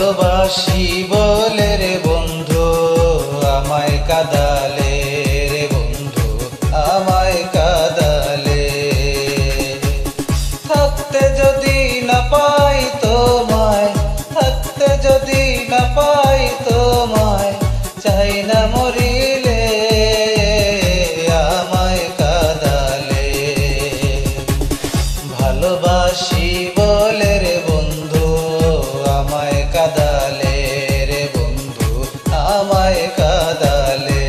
ভালোবাসি বলে রে বন্ধু আমায় কাঁদালে, রে বন্ধু আমায় কাঁদালে। থাকতে যদি না পাই তোমায়, থাকতে যদি না পাই তোমায়, চাই না মরিলে আমায় কাঁদালে। ভালোবাসি বলে রে বন্ধু আমায় কাঁদালে, রে বন্ধু আমায় কাঁদালে।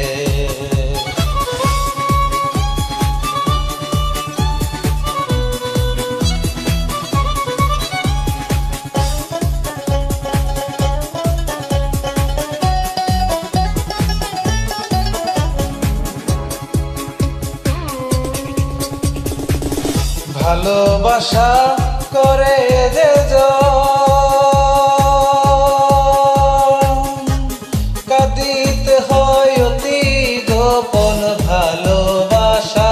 ভালোবাসা করে যে কাঁদিতে হয় অতি গোপন, ভালোবাসা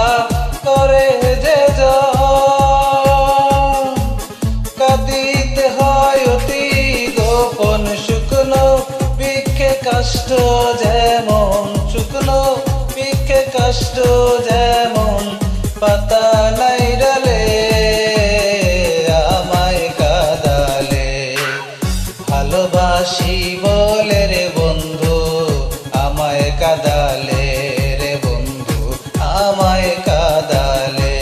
করে যে কাঁদিতে হয় অতি গোপন। শুকনো বৃক্ষে কাষ্ঠ যেমন, শুকনো বৃক্ষে কাষ্ঠ যেমন, পাতা নাই ডালে আমায় কাঁদালে। ভালোবাসি বলে রে বন্ধু আমায় কাঁদালে, রে বন্ধু আমায় কাঁদালে।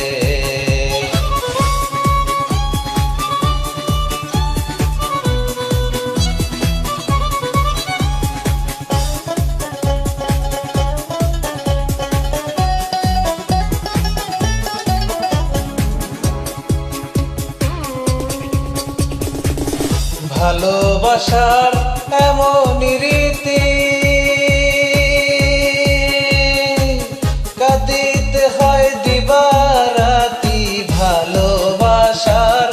ভালোবাসার এমনই রীতি, কাঁদিতে হয় দিবারাতি। ভালোবাসার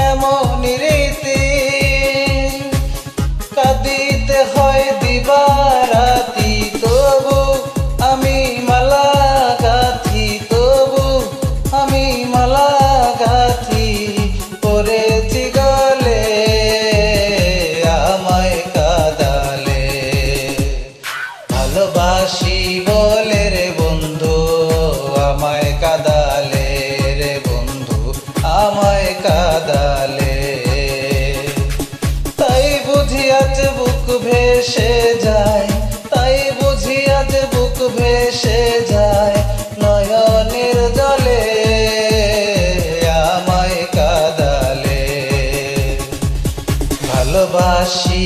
এমনই রীতি, কাঁদিতে হয় দিবারাতি। তবু আমি মালা গাঁথি, তবু আমি মালা গাঁথি, পরেছি গলে আমায় কাঁদালে। ভালোবাসি বলে রে বন্ধু আমায় কাঁদালে, রে বন্ধু আমায় কাঁদালে। তাই বুঝি আজ বুক ভেসে যায়, তাই বুঝি আজ বুক ভেসে যায়, নয়নের জলে আমায় কাঁদালে। ভালোবাসি